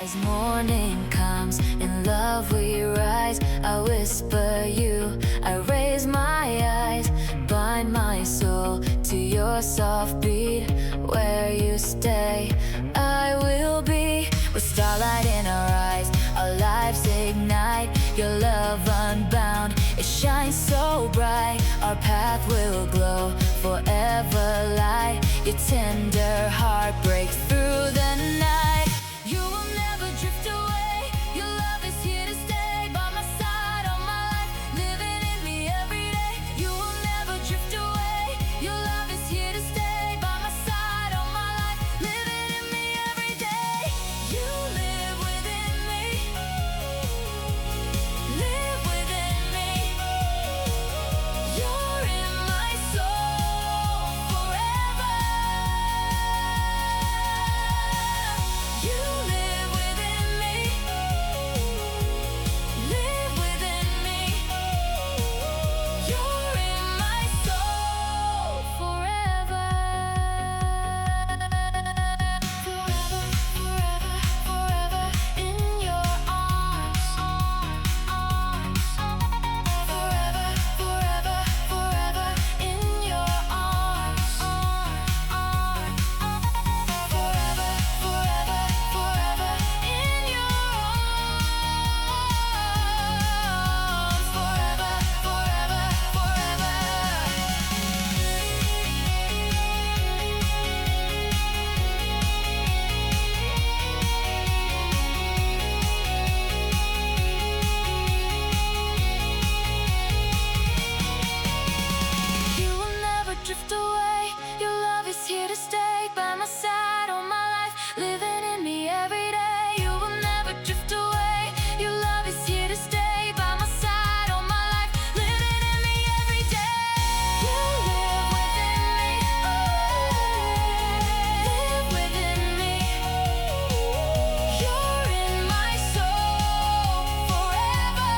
As morning comes, in love we rise. I whisper you, I raise my eyes. Bind my soul to your soft beat. Where you stay, I will be. With starlight in our eyes, our lives ignite. Your love unbound, it shines so bright. Our path will glow, forever light. Your tender heart breaks through the night. You will never drift away. Your love is here to stay. By my side all my life, living in me every day. You will never drift away. Your love is here to stay. By my side all my life, living in me every day. You live within me. Live within me. You're in my soul forever. You live within me. Live within me. You're in my soul forever. Forever, forever, forever in your arms. Forever, forever, forever in your arms. Forever, forever, forever in your arms. Forever, forever, forever. You will never drift away. Your love is here to stay. By my side all my life, living in me every day. You will never drift away. Your love is here to stay. By my side all my life, living in me every day. You live within me. Live within me. You're in my soul forever.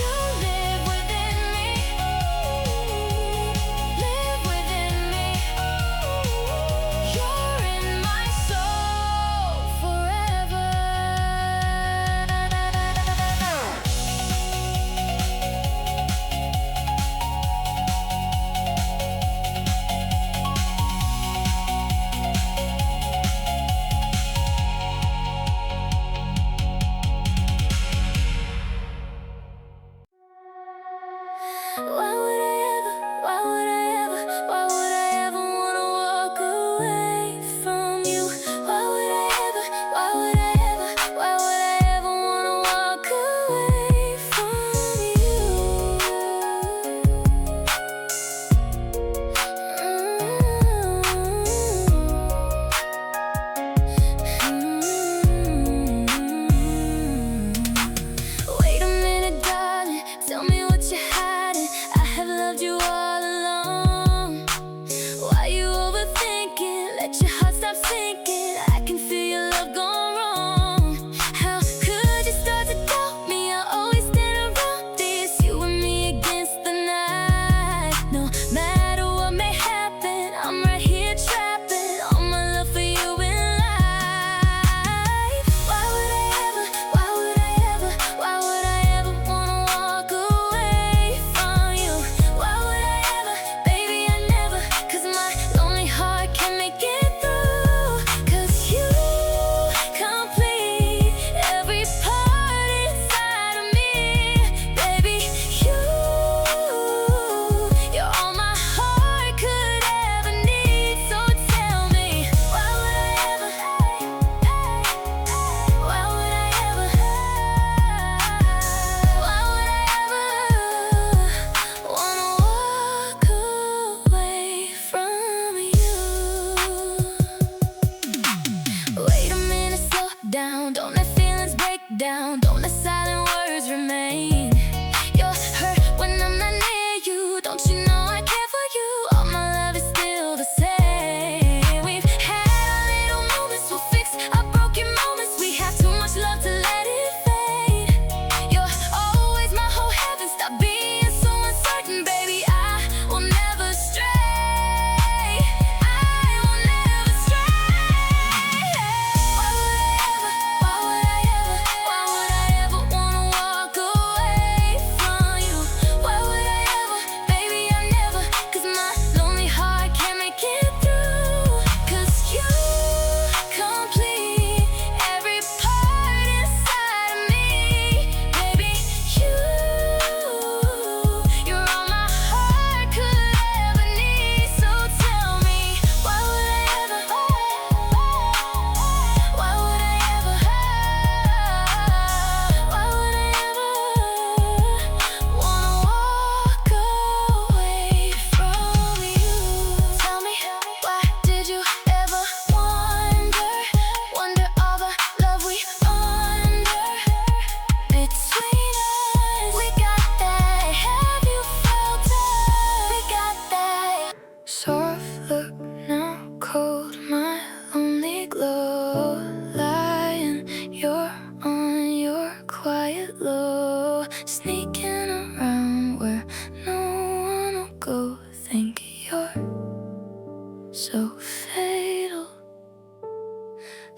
You live within me. Live within me. You're in my soul forever. Why would I ever, why would I ever, why would I ever wanna walk away from you? Why would I ever, why would I ever, why would I ever wanna walk away from you? Wait a minute, darling, tell me what you're hiding. I have loved you all along. Why you overthinking? Let your heart stop sinking. I can feel your love gone wrong. How could you start to doubt me? I always stand around this, you and me against the night. No matter what may happen, I'm right here trapping all my love for you in life. Why would I ever, why would I ever, why would I ever wanna walk away from you? Why would I ever, baby I never, 'cause my lonely heart can't make it through. 'Cause you complete every part inside of me. Baby, you're all my heart could ever need. So tell me, why would I ever, why would I ever, why would I ever wanna walk away from you? Wait a minute, slow down. Don't let feelings break down. Don't let silent words remain. You're hurt when I'm not near you. Don't you know I care for you? All my love is still the same. We've had our little moments, we'll fix our broken moments. We have too much love to let it fade. You're always my whole heaven. Stop being so uncertain, baby. I will never stray. I will never stray.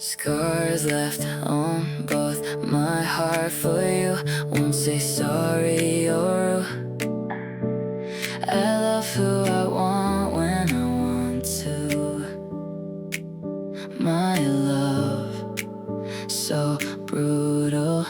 Scars left on both my heart for you. Won't say sorry or I love who I want when I want to. My love, so brutal.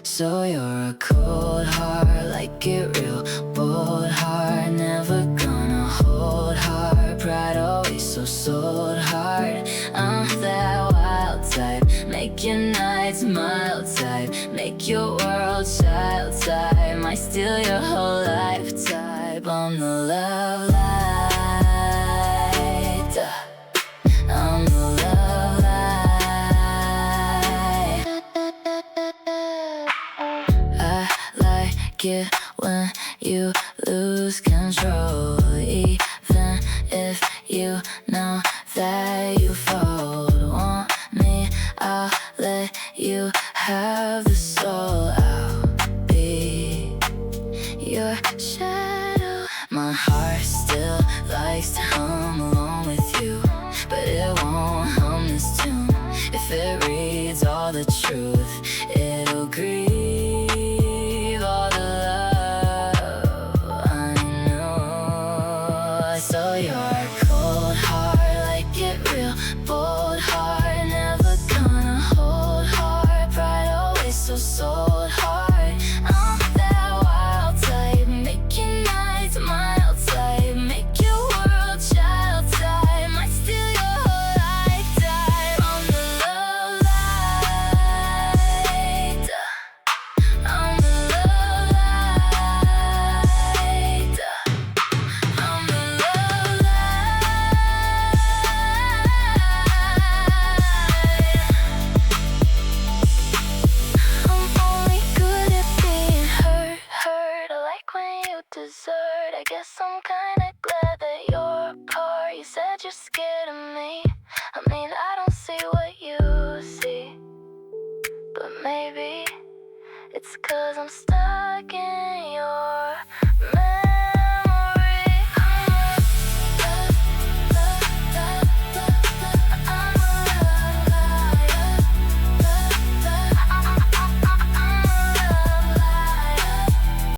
So you're a cold heart, like it real bold heart. Never gonna hold hard, pride always so sold hard. I'm that wild type, make your nights mild type, make your world child type, might steal your whole life type. I'm the love light, I'm the love light. I like it when you lose control, even if you know that you fold. Want me, I'll let you have the soul. I'll be your shadow. My heart still likes to hum along with you, but it won't hum this tune. If it reads all the truth, it'll grieve.